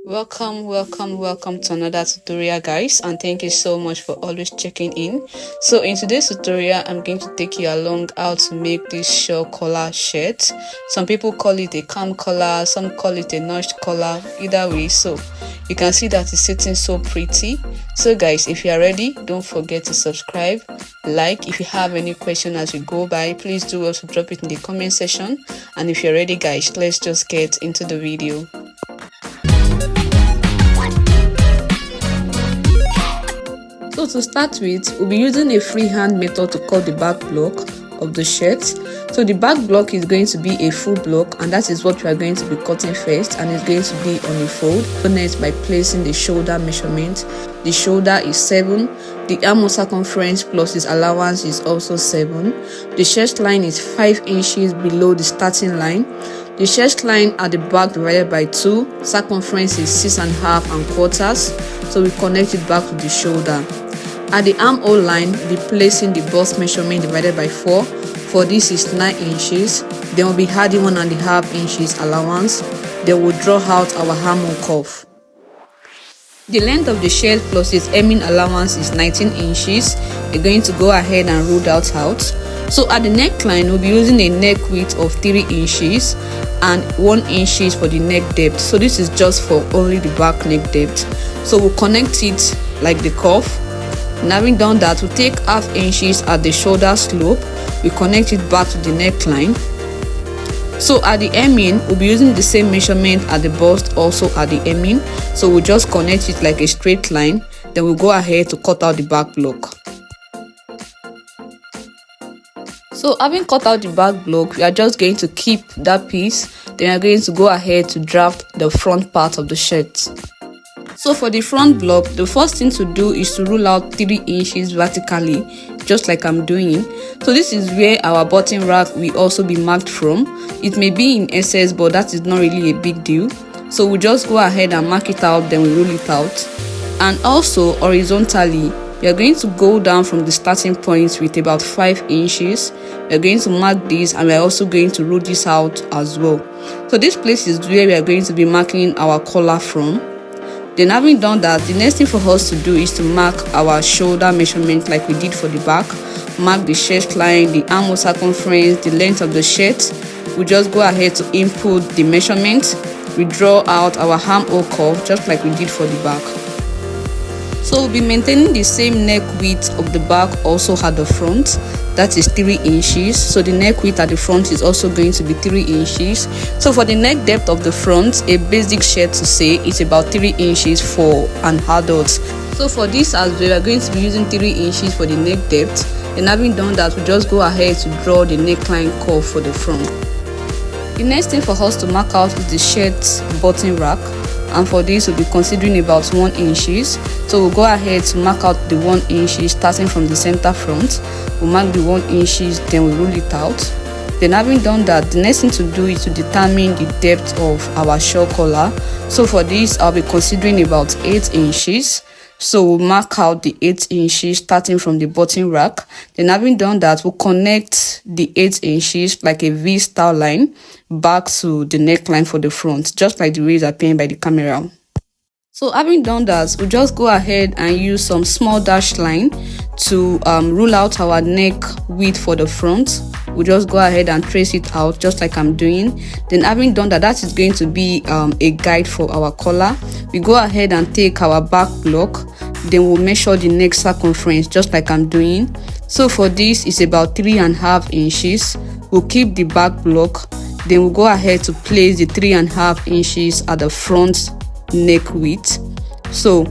Welcome to another tutorial, guys, and thank you so much for always checking in. So in today's tutorial, I'm going to take you along how to make this shawl collar shirt. Some people call it a cam collar, some call it a notched collar, either way. So you can see that it's sitting so pretty. So guys, if you are ready, don't forget to subscribe, like. If you have any question as we go by, please do also drop it in the comment section. And if you're ready, guys, let's just get into the video. So to start with, we'll be using a freehand method to cut the back block of the shirt. So the back block is going to be a full block, and that is what we are going to be cutting first, and it's going to be on a fold. Next, by placing the shoulder measurement. The shoulder is 7, the arm circumference plus its allowance is also 7. The chest line is 5 inches below the starting line. The chest line at the back divided by 2, circumference is 6.5 quarters, so we connect it back to the shoulder. At the armhole line, be placing the bust measurement divided by 4. For this is 9 inches. Then we'll be adding 1.5 inches allowance. Then we'll draw out our armhole curve. The length of the shirt plus its hemming allowance is 19 inches. We're going to go ahead and rule that out. So at the neckline, we'll be using a neck width of 3 inches and 1 inch for the neck depth. So this is just for only the back neck depth. So we'll connect it like the curve. And having done that, we'll take 0.5 inches at the shoulder slope. We connect it back to the neckline. So at the hemming, we'll be using the same measurement at the bust, also at the hemming. So we'll just connect it like a straight line. Then we'll go ahead to cut out the back block. So having cut out the back block, we are just going to keep that piece. Then we are going to go ahead to draft the front part of the shirt. So for the front block, the first thing to do is to rule out 3 inches vertically, just like I'm doing. So this is where our button rack will also be marked from. It may be in excess, but that is not really a big deal. So we'll just go ahead and mark it out, then we roll it out. And also horizontally, we are going to go down from the starting point with about 5 inches. We are going to mark this, and we are also going to roll this out as well. So this place is where we are going to be marking our collar from. Then having done that, the next thing for us to do is to mark our shoulder measurement like we did for the back. Mark the chest line, the arm circumference, the length of the shirt. We just go ahead to input the measurement. We draw out our armhole curve just like we did for the back. So we'll be maintaining the same neck width of the back also at the front. That is 3 inches. So the neck width at the front is also going to be 3 inches. So for the neck depth of the front, a basic shirt to say is about 3 inches for an adult. So for this as well, we are going to be using 3 inches for the neck depth. And having done that, we just go ahead to draw the neckline curve for the front. The next thing for us to mark out is the shirt button rack. And for this, we'll be considering about 1 inches. So we'll go ahead to mark out the 1 inch starting from the center front. We'll mark the 1 inches, then we'll roll it out. Then having done that, the next thing to do is to determine the depth of our shawl collar. So for this, I'll be considering about 8 inches. So we'll mark out the 8 inches starting from the button rack. Then having done that, we'll connect the 8 inches like a V style line back to the neckline for the front, just like the way it's appearing by the camera. So having done that, we'll just go ahead and use some small dash line to rule out our neck width for the front. We'll just go ahead and trace it out just like I'm doing. Then having done that, that is going to be a guide for our collar. We go ahead and take our back block. Then we'll measure the neck circumference just like I'm doing. So for this, it's about 3.5 inches. We'll keep the back block. Then we'll go ahead to place the 3.5 inches at the front neck width. So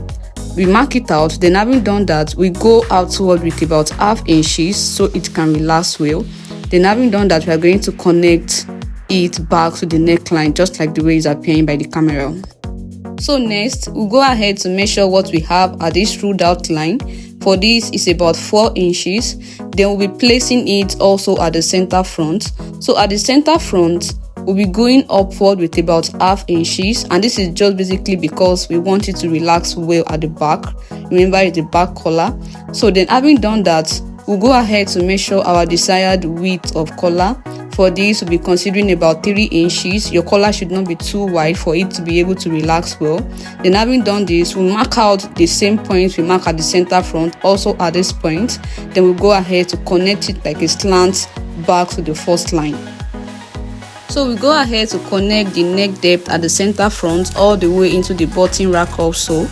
we mark it out. Then having done that, we go outward with about 0.5 inches so it can relax well. Then having done that, we are going to connect it back to the neckline just like the way it's appearing by the camera. So next, we'll go ahead to measure what we have at this ruled out line. For this, it's about 4 inches. Then we'll be placing it also at the center front. So at the center front, we'll be going upward with about 0.5 inches. And this is just basically because we want it to relax well at the back. Remember, it's the back collar. So then having done that, we'll go ahead to measure our desired width of collar. For this, we'll be considering about 3 inches. Your collar should not be too wide for it to be able to relax well. Then having done this, we'll mark out the same point we mark at the center front, also at this point. Then we'll go ahead to connect it like a slant back to the first line. So we go ahead to connect the neck depth at the center front all the way into the button rack also.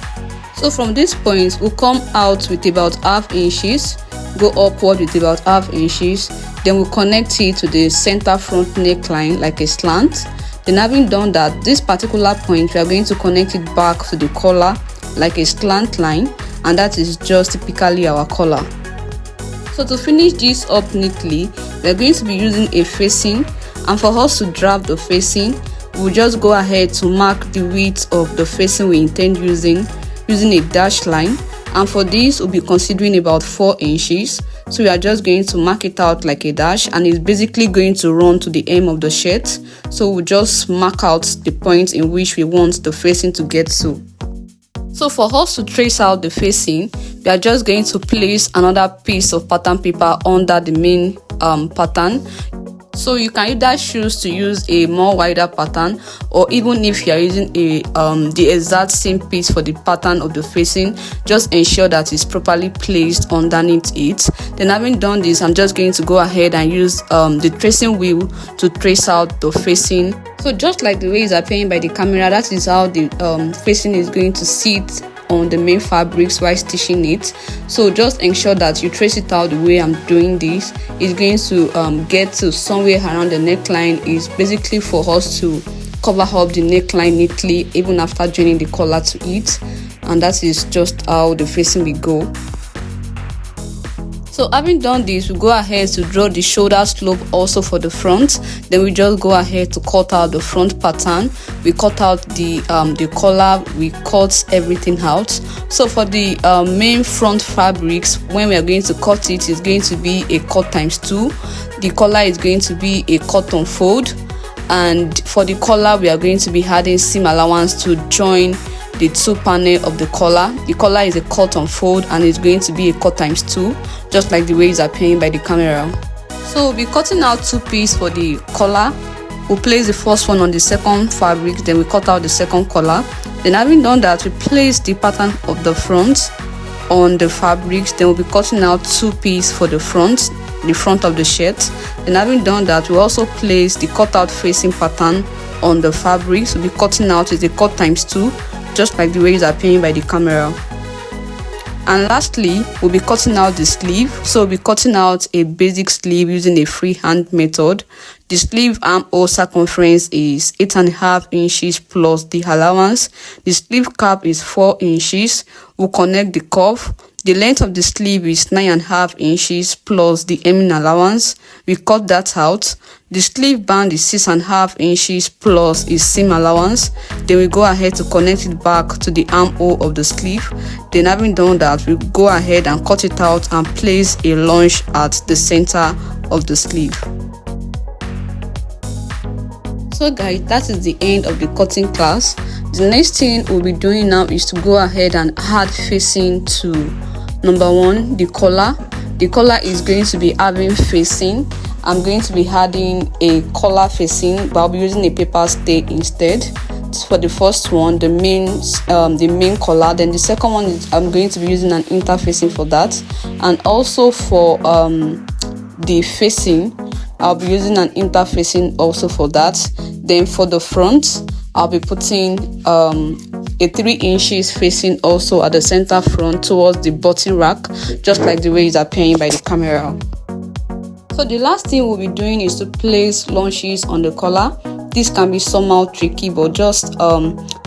So from this point, we'll come out with about half inches, go upward with about half inches, then we'll connect it to the center front neckline like a slant. Then having done that, this particular point, we are going to connect it back to the collar like a slant line, and that is just typically our collar. So to finish this up neatly, we are going to be using a facing, and for us to draft the facing, we'll just go ahead to mark the width of the facing we intend using a dashed line, and for this we'll be considering about 4 inches. So we are just going to mark it out like a dash, and it's basically going to run to the hem of the shirt. So we'll just mark out the point in which we want the facing to get to. So for us to trace out the facing, we are just going to place another piece of pattern paper under the main pattern. So you can either choose to use a more wider pattern, or even if you are using the exact same piece for the pattern of the facing, just ensure that it's properly placed underneath it. Then having done this, I'm just going to go ahead and use the tracing wheel to trace out the facing. So just like the way it's appearing by the camera, that is how the facing is going to sit on the main fabrics while stitching it. So just ensure that you trace it out the way I'm doing this. It's going to get to somewhere around the neckline. Is basically for us to cover up the neckline neatly even after joining the collar to it, and that is just how the facing will go. So having done this, we go ahead to draw the shoulder slope also for the front. Then we just go ahead to cut out the front pattern. We cut out the collar, we cut everything out. So for the main front fabrics, when we are going to cut it, it's going to be a cut times 2. The collar is going to be a cut on fold, and for the collar we are going to be adding seam allowance to join the 2 panel of the collar. The collar is a cut on fold and it's going to be a cut times 2, just like the way it's appearing by the camera. So we'll be cutting out 2 pieces for the collar. We'll place the first one on the second fabric, then we cut out the second collar. Then having done that, we place the pattern of the front on the fabrics. Then we'll be cutting out 2 pieces for the front of the shirt. Then having done that, we also place the cutout facing pattern on the fabrics. We'll be cutting out is a cut times 2, just like the way it's appearing by the camera. And lastly, we'll be cutting out the sleeve. So we'll be cutting out a basic sleeve using a freehand method. The sleeve armhole circumference is 8.5 inches plus the allowance. The sleeve cap is 4 inches. We'll connect the cuff. The length of the sleeve is 9.5 inches plus the hemming allowance. We cut that out. The sleeve band is 6.5 inches plus its seam allowance. Then we go ahead to connect it back to the armhole of the sleeve. Then having done that, we go ahead and cut it out and place a lunge at the center of the sleeve. So guys, that is the end of the cutting class. The next thing we'll be doing now is to go ahead and add facing to number 1, the collar. The collar is going to be having facing. I'm going to be adding a collar facing, but I'll be using a paper stay instead. For the first one, the main collar. Then the second one is I'm going to be using an interfacing for that, and also for the facing, I'll be using an interfacing also for that. Then for the front, I'll be putting a 3 inches facing also at the center front towards the button rack, just like the way it's appearing by the camera. So the last thing we'll be doing is to place lunges on the collar. This can be somehow tricky, but just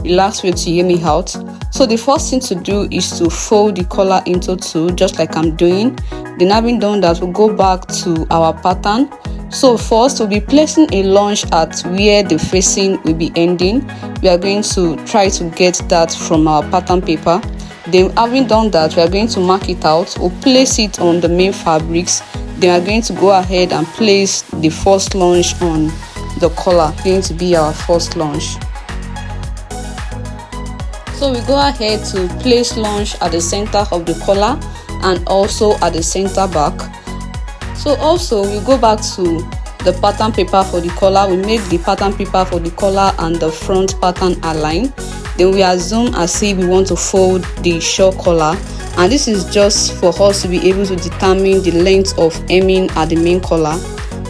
relax with to hear me out. So the first thing to do is to fold the collar into 2, just like I'm doing. Then having done that, we'll go back to our pattern. So first, we'll be placing a lunge at where the facing will be ending. We are going to try to get that from our pattern paper. Then having done that, we are going to mark it out. We'll place it on the main fabrics. Then we are going to go ahead and place the first lunge on the collar. It's going to be our first lunge. So we go ahead to place lunge at the center of the collar and also at the center back. So also we go back to the pattern paper for the collar. We make the pattern paper for the collar and the front pattern align. Then we assume as if we want to fold the shawl collar, and this is just for us to be able to determine the length of hemming at the main collar.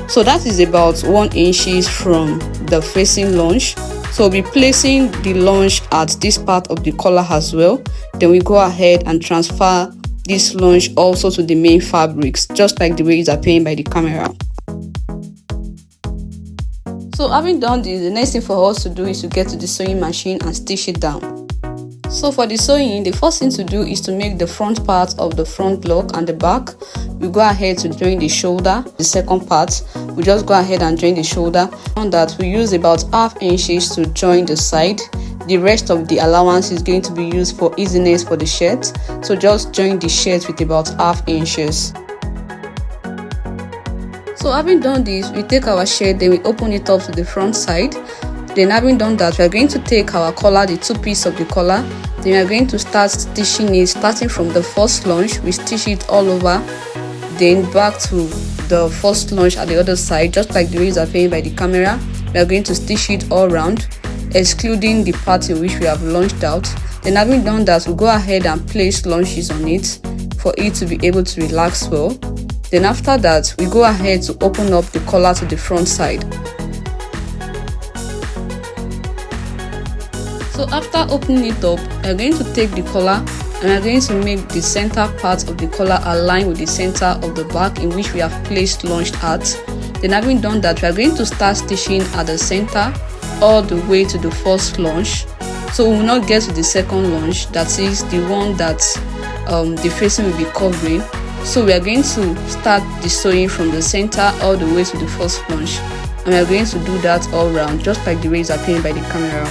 So that is about 1 inch from the facing lunge. So we'll be placing the lunge at this part of the collar as well. Then we go ahead and transfer this lunge also to the main fabrics, just like the way it's appearing by the camera. So having done this, the next thing for us to do is to get to the sewing machine and stitch it down. So for the sewing, the first thing to do is to make the front part of the front block and the back. We go ahead to join the shoulder. The second part, we just go ahead and join the shoulder. On that, we use about ½ inch to join the side. The rest of the allowance is going to be used for easiness for the shirt. So just join the shirt with about ½ inch. So having done this, we take our shirt, then we open it up to the front side. Then having done that, we are going to take our collar, the two pieces of the collar. Then we are going to start stitching it, starting from the first lunge. We stitch it all over, then back to the first lunge at the other side, just like the way it's appearing by the camera. We are going to stitch it all around, excluding the part in which we have lunged out. Then having done that, we go ahead and place lunges on it for it to be able to relax well. Then after that, we go ahead to open up the collar to the front side. So after opening it up, we are going to take the collar and we are going to make the center part of the collar align with the center of the back in which we have placed lunged at. Then having done that, we are going to start stitching at the center all the way to the first lunge. So we will not get to the second lunge, that is the one that the facing will be covering. So we are going to start the sewing from the center all the way to the first lunge, and we are going to do that all around, just like the way it's appearing by the camera.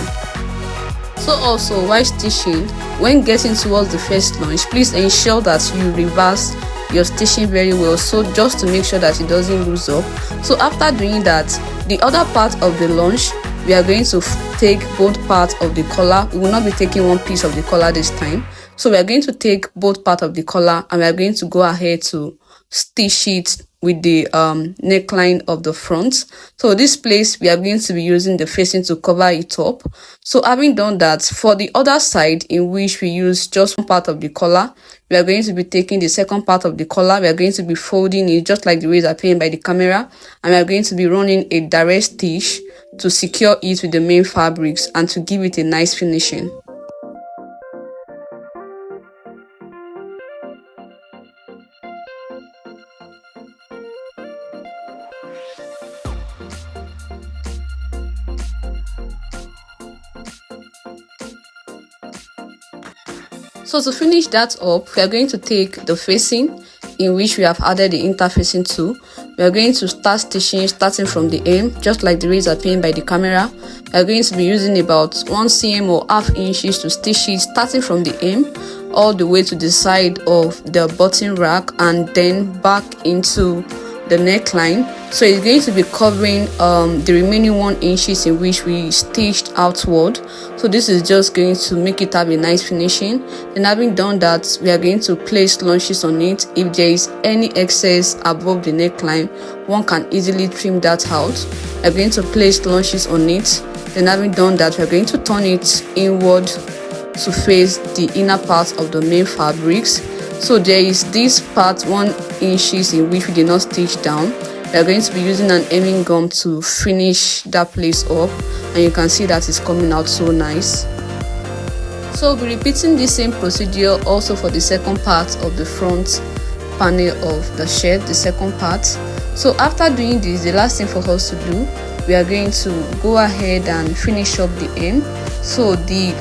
So also, while stitching, when getting towards the first lunge, please ensure that you reverse your stitching very well, so just to make sure that it doesn't lose up. So after doing that, the other part of the lunge, we are going to take both parts of the collar. We will not be taking one piece of the collar this time. So we are going to take both parts of the collar and we are going to go ahead to stitch it with the neckline of the front. So this place, we are going to be using the facing to cover it up. So having done that, for the other side in which we use just one part of the collar, we are going to be taking the second part of the collar. We are going to be folding it just like the way it's appearing by the camera, and we are going to be running a direct stitch to secure it with the main fabrics and to give it a nice finishing. So to finish that up, we are going to take the facing in which we have added the interfacing to. We are going to start stitching starting from the hem, just like the way it's appearing by the camera. We are going to be using about 1 cm or ½ inch to stitch it starting from the hem all the way to the side of the button rack and then back into the neckline. So it's going to be covering the remaining 1 inch in which we stitched outward. So this is just going to make it have a nice finishing. Then having done that, we are going to place lunges on it. If there is any excess above the neckline, one can easily trim that out. We are going to place lunges on it. Then having done that, we are going to turn it inward to face the inner part of the main fabrics. So there is this part 1 inch in which we did not stitch down. We are going to be using an hemming gum to finish that place up, and you can see that it's coming out so nice. So we'll be repeating the same procedure also for the second part of the front panel of the shirt, the second part. So after doing this, the last thing for us to do, we are going to go ahead and finish up the hem. So we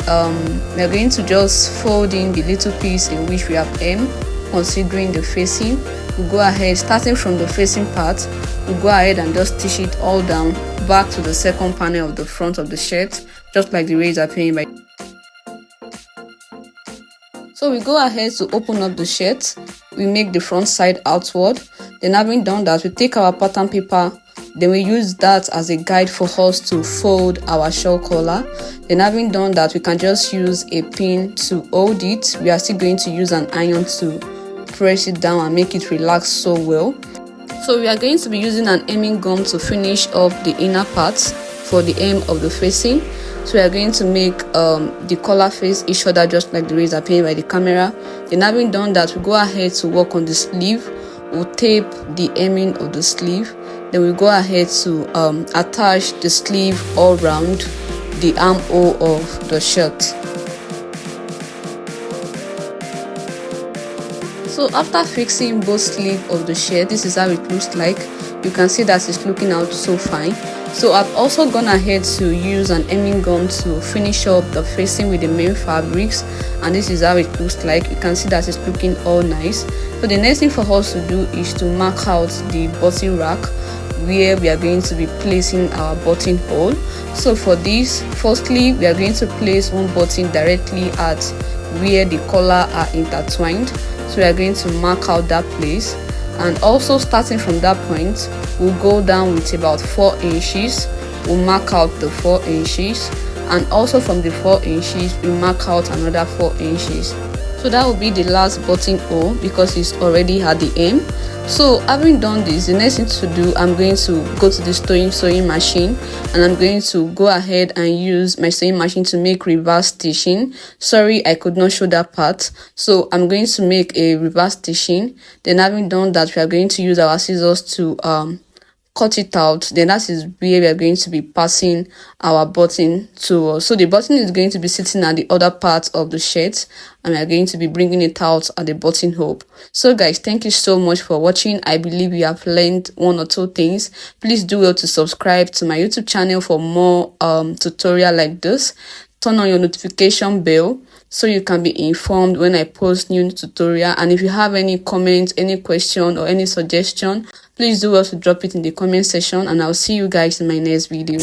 are going to just fold in the little piece in which we have hem, considering the facing. We'll go ahead, starting from the facing part, we'll go ahead and just stitch it all down back to the second panel of the front of the shirt, just like the way it's appearing by. So we go ahead to open up the shirt. We make the front side outward. Then having done that, we take our pattern paper. Then we use that as a guide for us to fold our shawl collar. Then having done that, we can just use a pin to hold it. We are still going to use an iron to press it down and make it relax so well. So we are going to be using an hemming gum to finish off the inner parts for the hem of the facing. So we are going to make the collar face each other just like the way it's appearing by the camera. Then having done that, we go ahead to work on the sleeve. We'll tape the hemming of the sleeve. Then we go ahead to attach the sleeve all round the armhole of the shirt. So after fixing both sleeves of the shirt, this is how it looks like. You can see that it's looking out so fine. So I've also gone ahead to use an hemming gum to finish up the facing with the main fabrics, and this is how it looks like. You can see that it's looking all nice. So the next thing for us to do is to mark out the button rack where we are going to be placing our buttonhole. So for this, firstly we are going to place one button directly at where the collar are intertwined. So we are going to mark out that place, and also starting from that point we'll go down with about 4 inches. We'll mark out the 4 inches, and also from the 4 inches we mark out another 4 inches. So that will be the last buttonhole because it's already at the hem. So having done this, the next thing to do, I'm going to go to the sewing machine, and I'm going to go ahead and use my sewing machine to make reverse stitching. Sorry, I could not show that part. So I'm going to make a reverse stitching. Then having done that, we are going to use our scissors to cut it out. Then that is where we are going to be passing our button to. So the button is going to be sitting at the other part of the shirt, and we are going to be bringing it out at the buttonhole. So guys, thank you so much for watching. I believe you have learned 1 or 2 things. Please do well to subscribe to my YouTube channel for more tutorial like this. Turn on your notification bell so you can be informed when I post new tutorial. And if you have any comments, any question or any suggestion, please do also drop it in the comment section, and I'll see you guys in my next video.